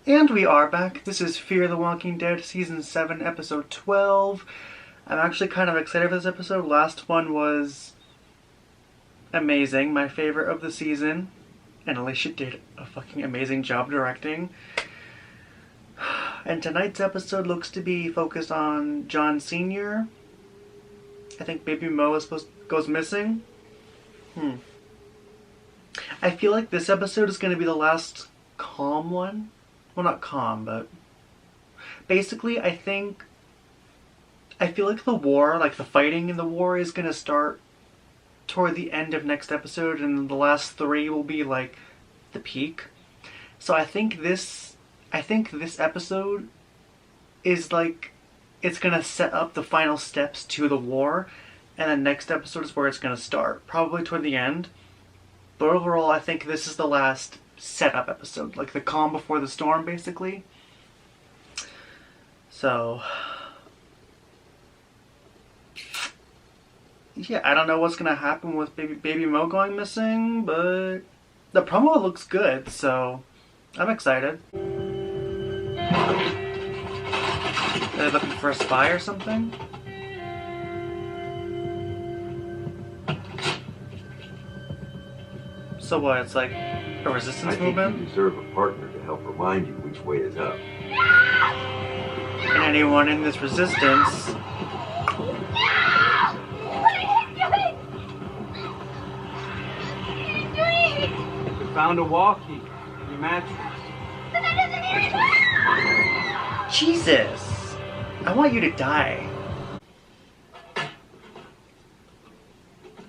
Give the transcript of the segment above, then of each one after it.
And we are back. This is Fear the Walking Dead Season 7, Episode 12. I'm actually kind of excited for this episode. Last one was amazing, my favorite of the season. And Alicia did a fucking amazing job directing. And tonight's episode looks to be focused on John Sr. I think Baby Mo goes missing. I feel like this episode is going to be the last calm one. Well, not calm, but basically I feel like the war, like the fighting in the war, is going to start toward the end of next episode, and the last three will be like the peak. So I think this episode is like, it's going to set up the final steps to the war, and the next episode is where it's going to start, probably toward the end. But overall, I think this is the last setup episode, like the calm before the storm, basically. So yeah, I don't know what's gonna happen with baby Mo going missing, but the promo looks good, so I'm excited. Are they looking for a spy or something? So what, it's like a resistance movement? I think you deserve a partner to help remind you which way is up. And anyone in this resistance... We found a walkie in your mattress. Jesus! I want you to die.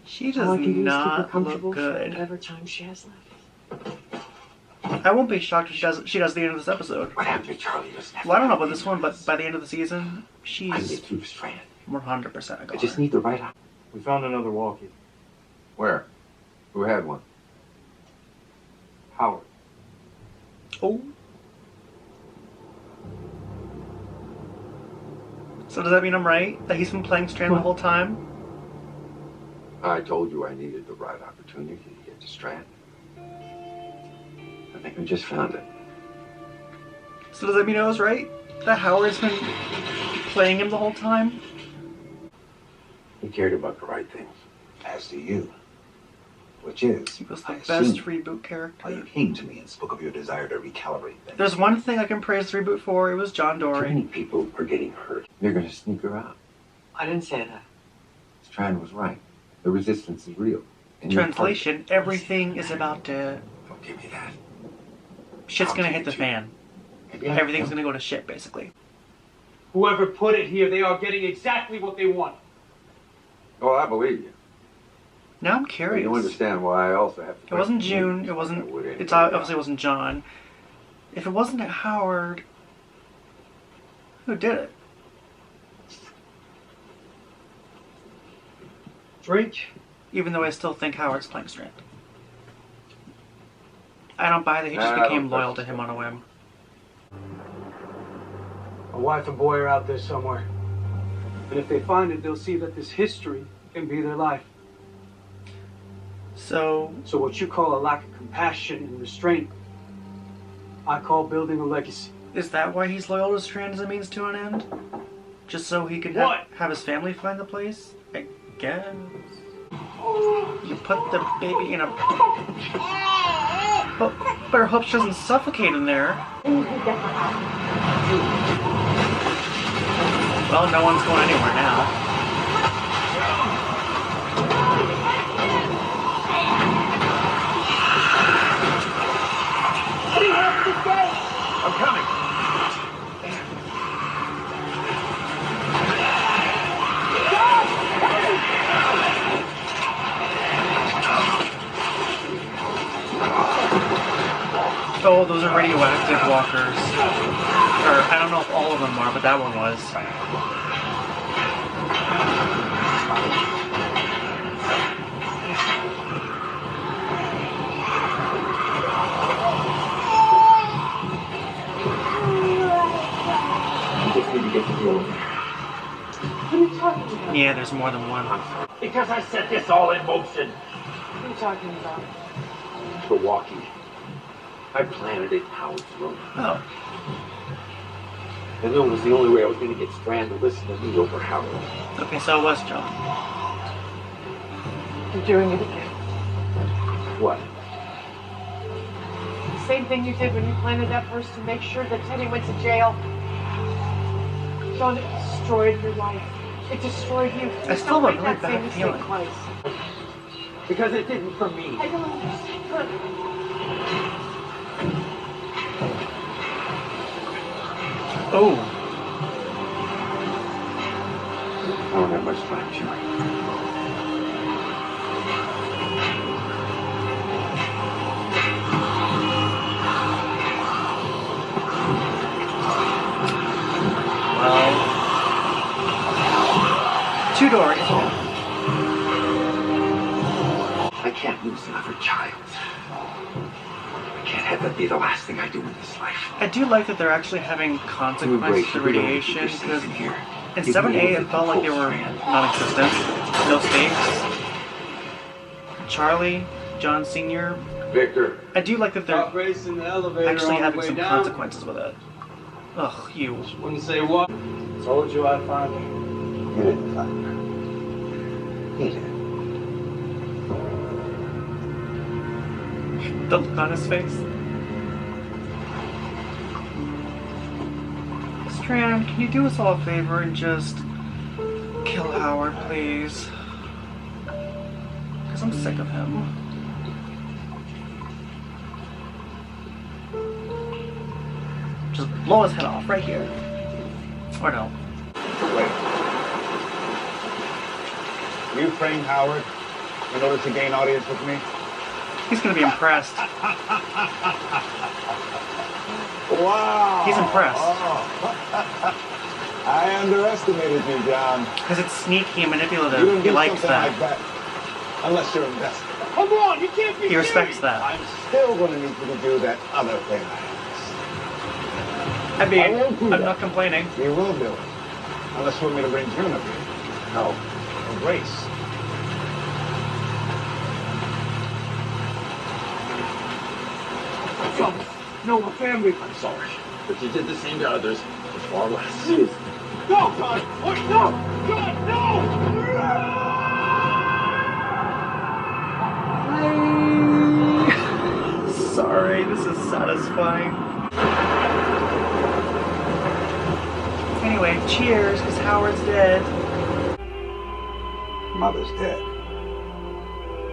She does not look good. Whatever time she has left. I won't be shocked if she does the end of this episode. What happened to Charlie? Well, I don't know about this one, but by the end of the season, she's I get through the strand. 100% a goner. I just need the right op. We found another walkie. Where? Who had one? Howard. Oh. So does that mean I'm right? That he's been playing Strand the whole time? I told you I needed the right opportunity to get to Strand. I think we just found it. So does that mean I was right? That Howard's been playing him the whole time? He cared about the right things. As do you. Which is, He was the I best assume, reboot why character. you came to me and spoke of your desire to recalibrate things. There's one thing I can praise the reboot for, it was John Too many Dory. people are getting hurt. You're going to sneak her out. I didn't say that. Strand was right. The resistance is real. And you're part of it. Translation, everything is about to... Don't give me that. Shit's gonna hit the fan. Maybe Everything's gonna go to shit, basically. Whoever put it here, they are getting exactly what they want. Oh, I believe you. Now I'm But curious. you understand why I also have to... It wasn't June, it wasn't... It obviously wasn't John. If it wasn't Howard... Who did it? Drink? Even though I still think Howard's playing Strand. I don't buy that he just Nah, I became don't loyal to trust him on a whim. A wife and boy are out there somewhere. And if they find it, they'll see that this history can be their life. So... So what you call a lack of compassion and restraint, I call building a legacy. is that why he's loyal to Strand as a means to an end? Just so he can What? have his family find the place? I guess. You put the baby in a... But better hope she doesn't suffocate in there. Well, no one's going anywhere now. I'm coming. Oh, those are radioactive walkers. Or, I don't know if all of them are, but that one was. Yeah, there's more than one. Because I set this all in motion. What are you talking about? The walkie. I planted it in Howard's room. Oh. I knew it was the only way I was going to get Strand to listen to me over Howard. Okay, so it was John. You're doing it again. What? Same thing you did when you planted that verse to make sure that Teddy went to jail. John, it destroyed your life. It destroyed you. I still have a Don't really make that same bad mistake feeling. twice. Because it didn't for me. I don't understand. Oh. I don't have much time, Jimmy. Well. Two Dories. I can't lose another child. I can't have that be the last thing I do in this life. I do like that they're actually having consequences to radiation, because here. in 7A it felt like they were non-existent. No stakes. Charlie, John Sr. Victor. I do like that Stop they're racing the elevator actually on the having way some down. consequences with it. Ugh, you. Wouldn't say what. Told you I'd find her. You didn't find her. He did. The look on his face. Strand, can you do us all a favor and just kill Howard, please? Because I'm sick of him. Just blow his head off right here. Or no. Wait. You framed Howard in order to gain audience with me? He's gonna be impressed. Wow! He's impressed. Oh. I underestimated you, John. Because it's sneaky and You manipulative. don't He do likes something that. like that unless you're invested. Come on, you can't be He respects that. I'm still going to need you to do that other thing I I mean, I won't do I'm that. not complaining. asked. You will do it. Unless you want me to bring June up here. No. A race. No, we're family. I'm sorry. But you did the same to others. For far less. No, God! Wait, no! God, no! Sorry, this is satisfying. Anyway, cheers, because Howard's dead. Mother's dead.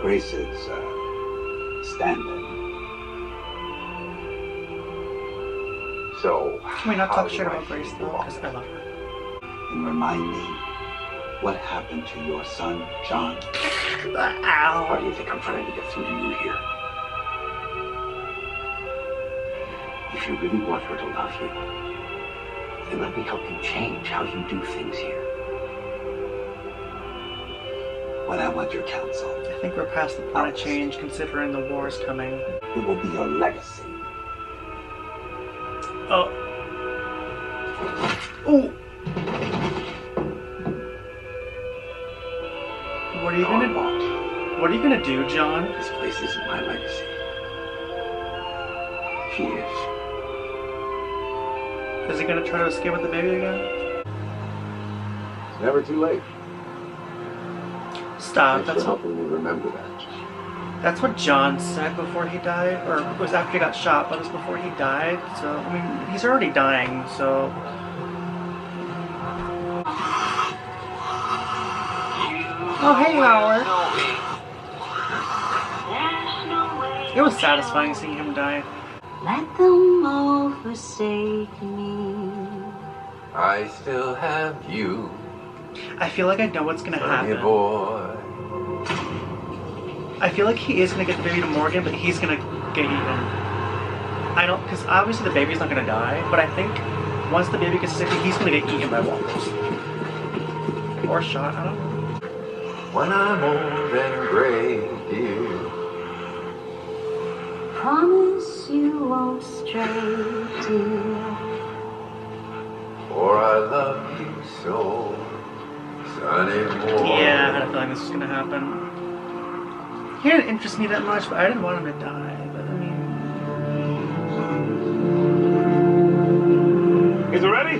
Grace is, standing. So, Can we not how talk do shit I about Grace, feel though? about Because I it? love her. And remind me what happened to your son, John. How Ow. do you think I'm trying to get through to you here? If you really want her to love you, then let me help you change how you do things here. When I want your counsel, I think we're past the point of change, considering the war's coming. it will be your legacy. Oh. Ooh. What are you No, gonna I won't. What are you gonna do, John? This place isn't my legacy. She is. Is he gonna try to escape with the baby again? It's never too late. Stop. Thanks for helping me remember that. That's what John said before he died, or it was after he got shot, but it was before he died. So I mean, he's already dying. So. Oh hey Howard. It was satisfying seeing him die. Let them all forsake me. I still have you, I feel like I know what's gonna Sonny happen. boy. I feel like he is gonna get the baby to Morgan, but he's gonna get eaten. I don't, because obviously the baby's not gonna die, but I think once the baby gets sick, he's gonna get eaten by walkers. Or shot, I don't know. When I'm old and gray, dear, Promise you won't stray, dear. for I love you so, Sonny boy. Yeah, I had a feeling this was gonna happen. He didn't interest me that much, but I didn't want him to die. But I mean, Is it ready?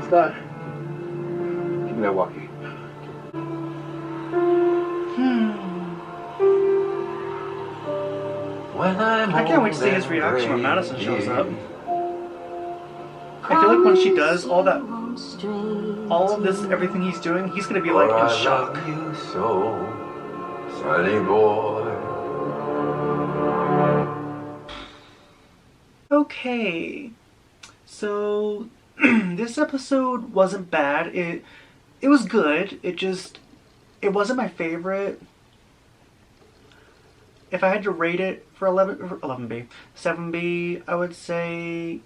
Start. Give me that walkie. I can't wait to see his reaction when Madison shows up. I feel like when she does all of this, everything he's doing, he's gonna be like in shock. I love you so, Sonny boy. Okay, so this episode wasn't bad. It was good. It wasn't my favorite. If I had to rate it for 11B, 7B, I would say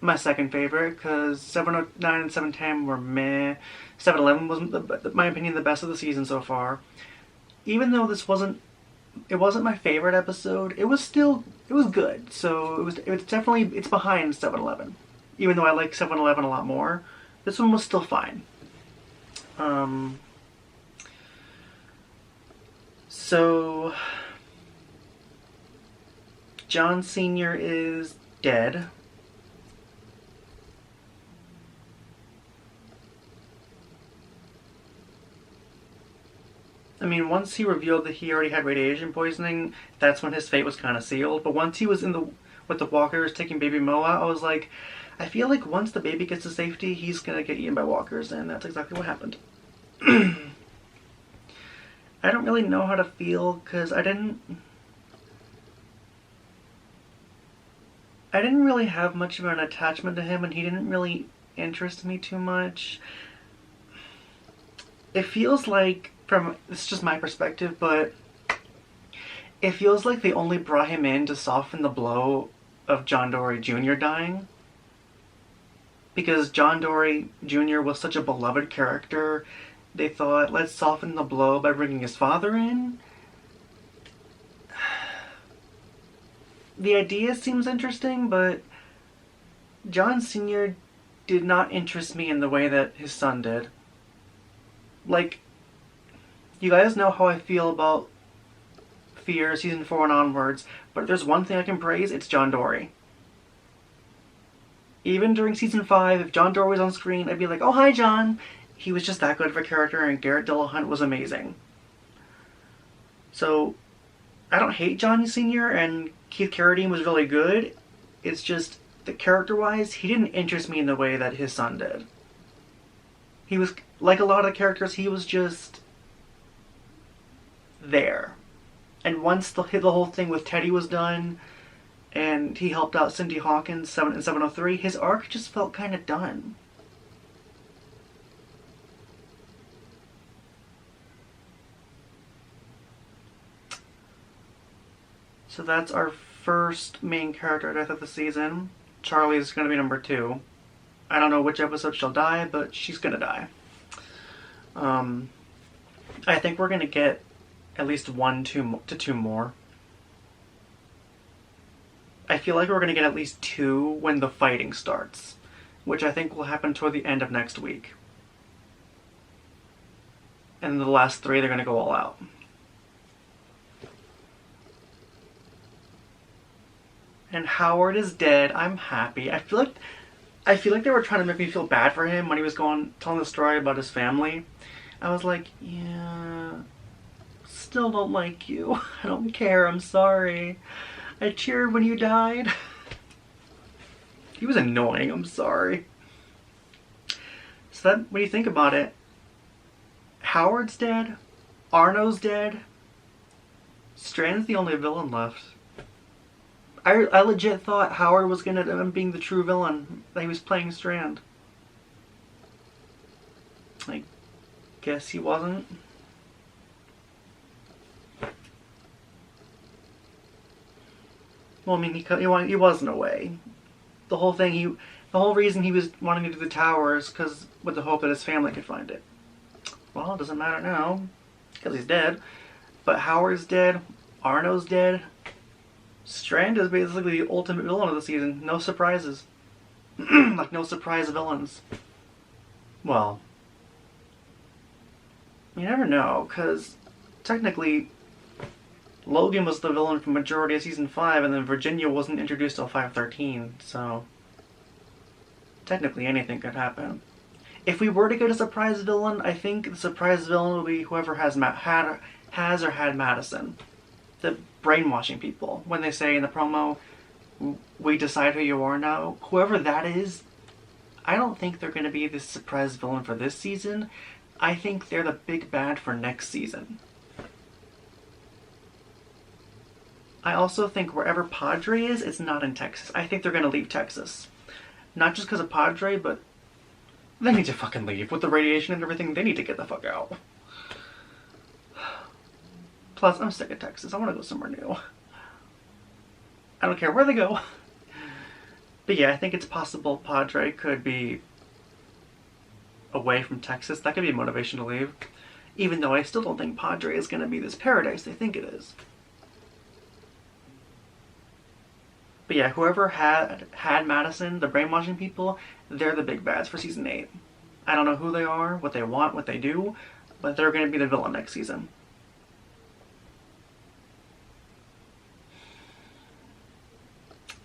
my second favorite, because 709 and 710 were meh. 711 wasn't, in my opinion, the best of the season so far. Even though it wasn't my favorite episode, it was good. So it's behind 711. Even though I like 711 a lot more, this one was still fine. So John Sr. is dead. I mean, once he revealed that he already had radiation poisoning, that's when his fate was kind of sealed. But once he was with the walkers taking baby Moa, I was like, I feel like once the baby gets to safety, he's gonna get eaten by walkers, and that's exactly what happened. I don't really know how to feel, because I didn't really have much of an attachment to him, and he didn't really interest me too much. It feels like, this is just my perspective, but it feels like they only brought him in to soften the blow of John Dory Jr. dying. Because John Dory Jr. was such a beloved character, they thought, let's soften the blow by bringing his father in. The idea seems interesting, but John Sr. did not interest me in the way that his son did. Like, you guys know how I feel about Fear season 4 and onwards, but if there's one thing I can praise, it's John Dory. Even during season 5, if John Dory was on screen, I'd be like, oh, hi, John. He was just that good of a character, and Garrett Dillahunt was amazing. So, I don't hate John Sr., and Keith Carradine was really good. It's just, that character-wise, he didn't interest me in the way that his son did. He was, like a lot of the characters, he was just there. And once the whole thing with Teddy was done, and he helped out Cindy Hawkins in 703, his arc just felt kind of done. So that's our first main character death of the season. Charlie's going to be number 2. I don't know which episode she'll die, but she's going to die. I think we're going to get at least 1 to 2 more. I feel like we're going to get at least 2 when the fighting starts, which I think will happen toward the end of next week. And the last 3, they're going to go all out. And Howard is dead. I'm happy. I feel like they were trying to make me feel bad for him when he was telling the story about his family. I was like, yeah, still don't like you. I don't care. I'm sorry. I cheered when you died. He was annoying. I'm sorry. So that, when you think about it, Howard's dead. Arno's dead. Strand's the only villain left. I legit thought Howard was gonna end up being the true villain, that he was playing Strand. I guess he wasn't. Well, I mean, he was in a way. The whole reason he was wanting to do the towers, because with the hope that his family could find it. Well, it doesn't matter now, because he's dead. But Howard's dead. Arno's dead. Strand is basically the ultimate villain of the season. No surprises. Like, no surprise villains. Well, you never know, because technically Logan was the villain for majority of season 5, and then Virginia wasn't introduced till 513, so technically anything could happen. If we were to get a surprise villain, I think the surprise villain will be whoever has or had Madison. The brainwashing people. When they say in the promo, we decide who you are now, whoever that is, I don't think they're going to be the surprise villain for this season. I think they're the big bad for next season. I also think wherever Padre is, it's not in Texas. I think they're going to leave Texas. Not just because of Padre, but they need to fucking leave. With the radiation and everything, they need to get the fuck out. Plus, I'm sick of Texas. I want to go somewhere new. I don't care where they go. But yeah, I think it's possible Padre could be away from Texas. That could be a motivation to leave. Even though I still don't think Padre is going to be this paradise they think it is. But yeah, whoever had Madison, the brainwashing people, they're the big bads for season 8. I don't know who they are, what they want, what they do, but they're going to be the villain next season.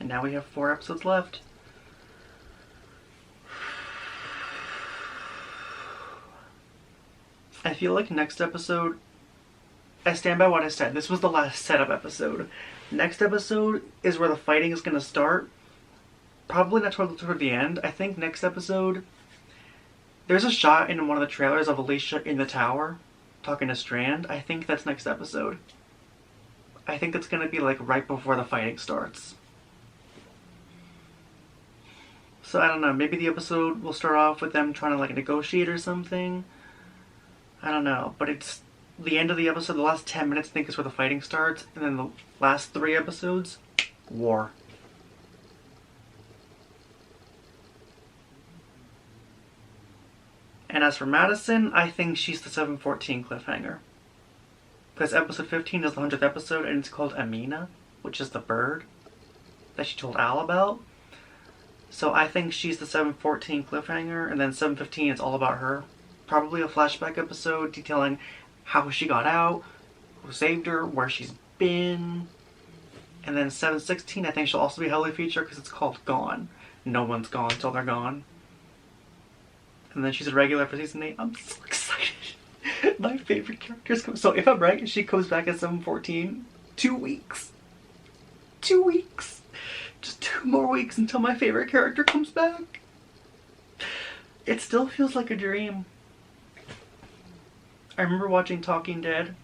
And now we have 4 episodes left. I feel like next episode, I stand by what I said. This was the last setup episode. Next episode is where the fighting is going to start. Probably not toward the end. I think next episode, there's a shot in one of the trailers of Alicia in the tower talking to Strand. I think that's next episode. I think it's going to be like right before the fighting starts. So I don't know, maybe the episode will start off with them trying to like negotiate or something. I don't know, but it's the end of the episode, the last 10 minutes I think is where the fighting starts, and then the last 3 episodes, war. And as for Madison, I think she's the 714 cliffhanger. Because episode 15 is the 100th episode, and it's called Amina, which is the bird that she told Al about. So I think she's the 714 cliffhanger, and then 715 is all about her. Probably a flashback episode detailing how she got out, who saved her, where she's been. And then 716 I think she'll also be a heavily featured because it's called Gone. No one's gone till they're gone. And then she's a regular for season 8. I'm so excited. My favorite characters come. So if I'm right, she comes back at 714. 2 weeks. 2 weeks. Just 2 more weeks until my favorite character comes back. It still feels like a dream. I remember watching Talking Dead.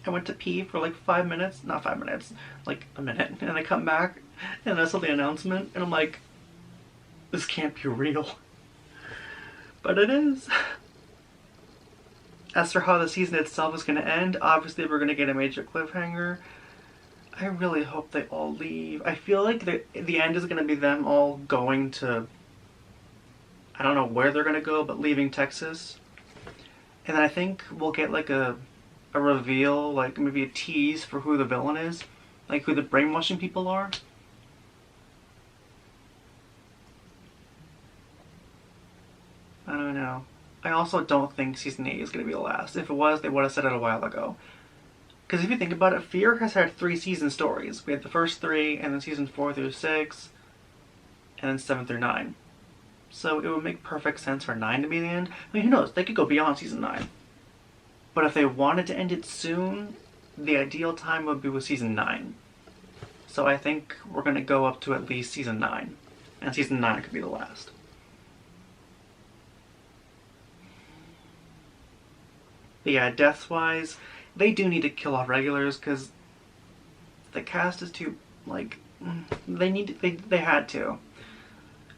I went to pee for like 5 minutes. Not 5 minutes. Like a minute. And I come back and I saw the announcement. And I'm like, this can't be real. But it is. As for how the season itself is going to end, obviously we're going to get a major cliffhanger. I really hope they all leave. I feel like the end is going to be them all going to, I don't know where they're going to go, but leaving Texas. And then I think we'll get like a reveal, like maybe a tease for who the villain is. Like who the brainwashing people are. I don't know. I also don't think season 8 is going to be the last. If it was, they would have said it a while ago. Because if you think about it, Fear has had 3 season stories. We had the first 3, and then seasons 4 through 6, and then 7 through 9. So it would make perfect sense for 9 to be the end. I mean, who knows? They could go beyond season 9. But if they wanted to end it soon, the ideal time would be with season 9. So I think we're going to go up to at least season 9. And season 9 could be the last. But yeah, deaths-wise, they do need to kill off regulars because the cast is too, like, they had to.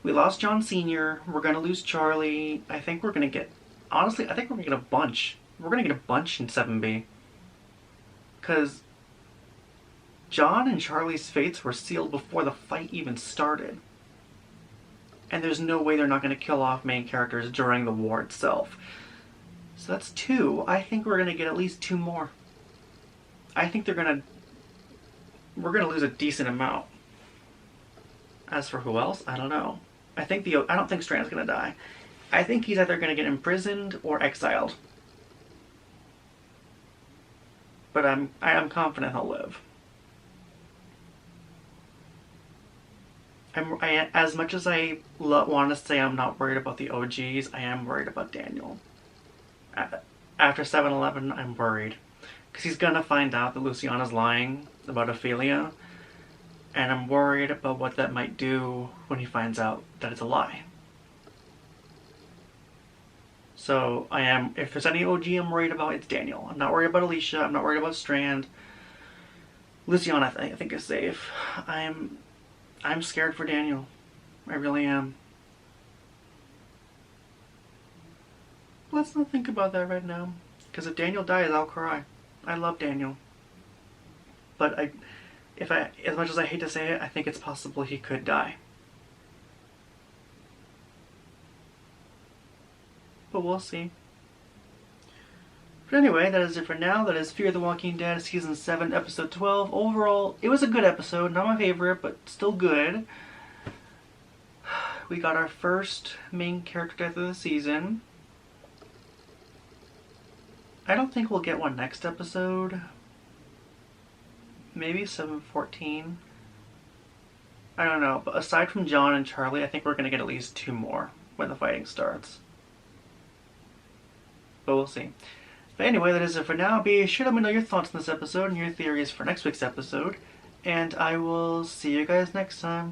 We lost John Sr. We're going to lose Charlie. I think we're going to get, honestly, I think we're going to get a bunch. We're going to get a bunch in 7B. Because John and Charlie's fates were sealed before the fight even started. And there's no way they're not going to kill off main characters during the war itself. So that's 2. I think we're going to get at least 2 more. I think we're going to lose a decent amount. As for who else, I don't know. I don't think Strand's going to die. I think he's either going to get imprisoned or exiled. But I am confident he'll live. As much as I want to say I'm not worried about the OGs, I am worried about Daniel. After 7-Eleven, I'm worried. Because he's going to find out that Luciana's lying about Ophelia. And I'm worried about what that might do when he finds out that it's a lie. So if there's any OG I'm worried about, it's Daniel. I'm not worried about Alicia. I'm not worried about Strand. Luciana, I think, is safe. I'm scared for Daniel. I really am. Let's not think about that right now. Because if Daniel dies, I'll cry. I love Daniel. But as much as I hate to say it, I think it's possible he could die. But we'll see. But anyway, that is it for now. That is Fear the Walking Dead Season 7, Episode 12. Overall, it was a good episode. Not my favorite, but still good. We got our first main character death of the season. I don't think we'll get one next episode. Maybe 7-14. I don't know. But aside from John and Charlie, I think we're going to get at least 2 more when the fighting starts. But we'll see. But anyway, that is it for now. Be sure to let me know your thoughts on this episode and your theories for next week's episode. And I will see you guys next time.